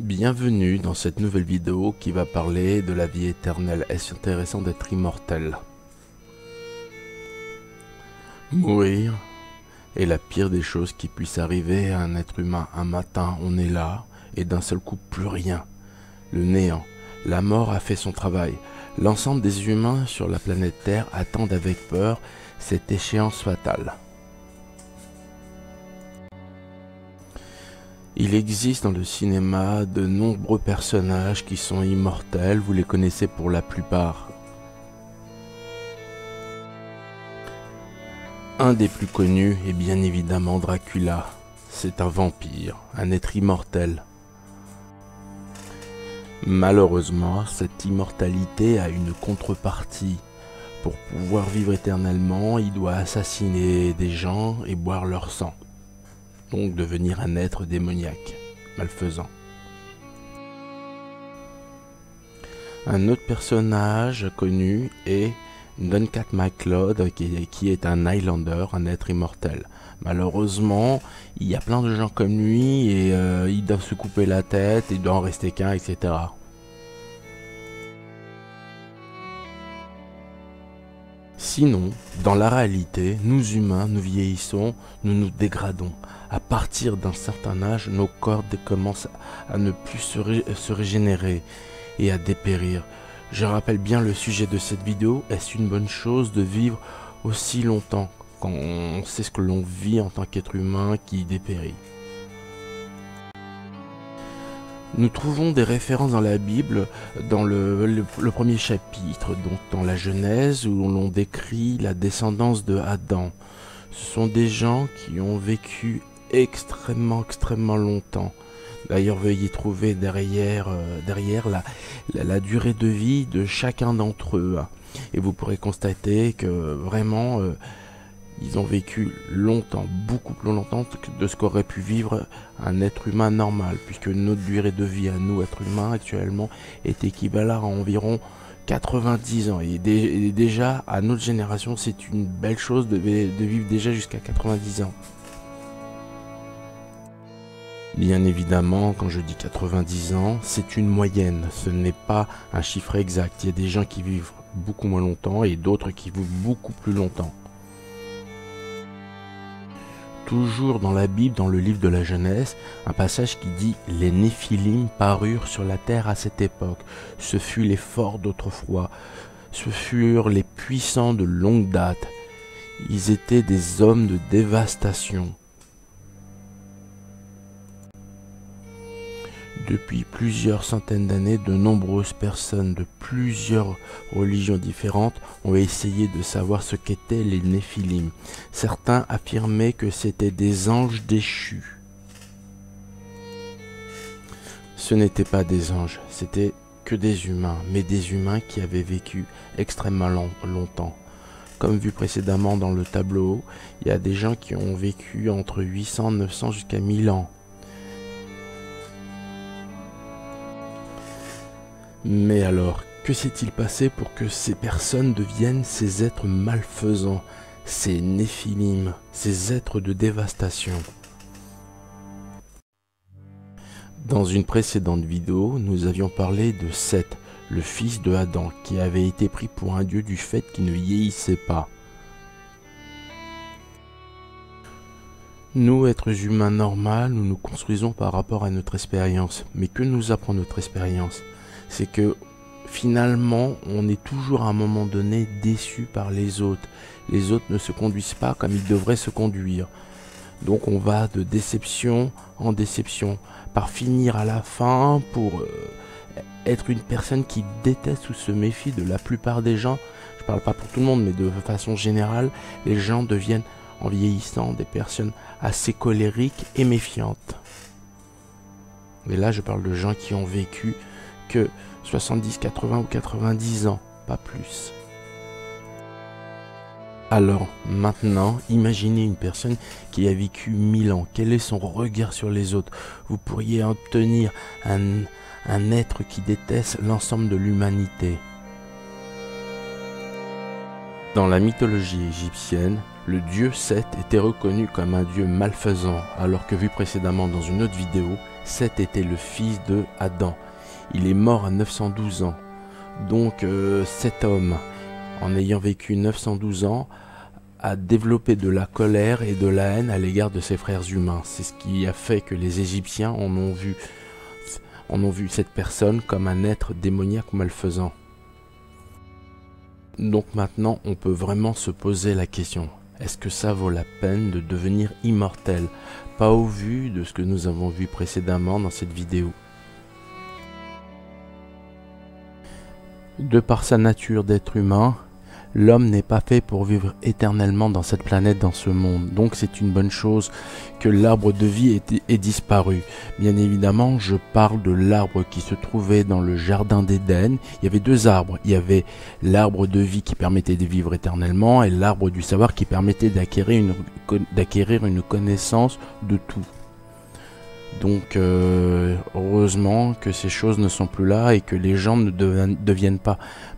Bienvenue dans cette nouvelle vidéo qui va parler de la vie éternelle. Est-ce intéressant d'être immortel? Mourir est la pire des choses qui puisse arriver à un être humain. Un matin, on est là et d'un seul coup, plus rien. Le néant. La mort a fait son travail. L'ensemble des humains sur la planète Terre attendent avec peur cette échéance fatale. Il existe dans le cinéma de nombreux personnages qui sont immortels, vous les connaissez pour la plupart. Un des plus connus est bien évidemment Dracula. C'est un vampire, un être immortel. Malheureusement, cette immortalité a une contrepartie. Pour pouvoir vivre éternellement, il doit assassiner des gens et boire leur sang. Donc devenir un être démoniaque, malfaisant. Un autre personnage connu est Duncan MacLeod, qui est un Highlander, un être immortel. Malheureusement, il y a plein de gens comme lui et ils doivent se couper la tête, il doit en rester qu'un, etc. Sinon, dans la réalité, nous humains, nous vieillissons, nous nous dégradons. À partir d'un certain âge, nos corps commencent à ne plus se régénérer et à dépérir. Je rappelle bien le sujet de cette vidéo, est-ce une bonne chose de vivre aussi longtemps quand on sait ce que l'on vit en tant qu'être humain qui dépérit? Nous trouvons des références dans la Bible, dans le premier chapitre, donc dans la Genèse, où l'on décrit la descendance de Adam. Ce sont des gens qui ont vécu extrêmement longtemps. D'ailleurs, veuillez trouver derrière la durée de vie de chacun d'entre eux. Et vous pourrez constater que vraiment, ils ont vécu longtemps, beaucoup plus longtemps que de ce qu'aurait pu vivre un être humain normal, puisque notre durée de vie à nous, êtres humains, actuellement, est équivalente à environ 90 ans. Et déjà, à notre génération, c'est une belle chose de vivre déjà jusqu'à 90 ans. Bien évidemment, quand je dis 90 ans, c'est une moyenne, ce n'est pas un chiffre exact. Il y a des gens qui vivent beaucoup moins longtemps et d'autres qui vivent beaucoup plus longtemps. Toujours dans la Bible, dans le livre de la Genèse, un passage qui dit « Les Néphilim parurent sur la terre à cette époque. Ce fut les forts d'autrefois. Ce furent les puissants de longue date. Ils étaient des hommes de dévastation. » Depuis plusieurs centaines d'années, de nombreuses personnes de plusieurs religions différentes ont essayé de savoir ce qu'étaient les Néphilim. Certains affirmaient que c'étaient des anges déchus. Ce n'étaient pas des anges, c'était que des humains, mais des humains qui avaient vécu extrêmement longtemps. Comme vu précédemment dans le tableau, il y a des gens qui ont vécu entre 800, 900 jusqu'à 1000 ans. Mais alors, que s'est-il passé pour que ces personnes deviennent ces êtres malfaisants, ces Néphilim, ces êtres de dévastation? Dans une précédente vidéo, nous avions parlé de Seth, le fils de Adam, qui avait été pris pour un dieu du fait qu'il ne vieillissait pas. Nous, êtres humains normaux, nous nous construisons par rapport à notre expérience. Mais que nous apprend notre expérience? C'est que finalement, on est toujours à un moment donné déçu par les autres. Les autres ne se conduisent pas comme ils devraient se conduire. Donc on va de déception en déception, par finir à la fin pour être une personne qui déteste ou se méfie de la plupart des gens. Je parle pas pour tout le monde, mais de façon générale, les gens deviennent, en vieillissant, des personnes assez colériques et méfiantes. Mais là, je parle de gens qui ont vécu que 70, 80 ou 90 ans, pas plus. Alors, maintenant, imaginez une personne qui a vécu 1000 ans. Quel est son regard sur les autres? Vous pourriez obtenir un être qui déteste l'ensemble de l'humanité. Dans la mythologie égyptienne, le dieu Seth était reconnu comme un dieu malfaisant, alors que vu précédemment dans une autre vidéo, Seth était le fils de Adam. Il est mort à 912 ans. Donc cet homme, en ayant vécu 912 ans, a développé de la colère et de la haine à l'égard de ses frères humains. C'est ce qui a fait que les Égyptiens en ont vu cette personne comme un être démoniaque ou malfaisant. Donc maintenant, on peut vraiment se poser la question, est-ce que ça vaut la peine de devenir immortel? Pas au vu de ce que nous avons vu précédemment dans cette vidéo. De par sa nature d'être humain, l'homme n'est pas fait pour vivre éternellement dans cette planète, dans ce monde. Donc c'est une bonne chose que l'arbre de vie ait disparu. Bien évidemment, je parle de l'arbre qui se trouvait dans le jardin d'Éden. Il y avait deux arbres. Il y avait l'arbre de vie qui permettait de vivre éternellement et l'arbre du savoir qui permettait d'acquérir une connaissance de tout. Donc heureusement que ces choses ne sont plus là et que les gens ne deviennent pas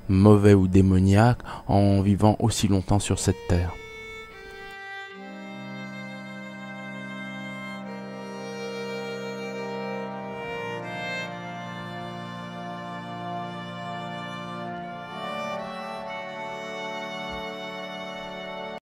mauvais ou démoniaques en vivant aussi longtemps sur cette terre.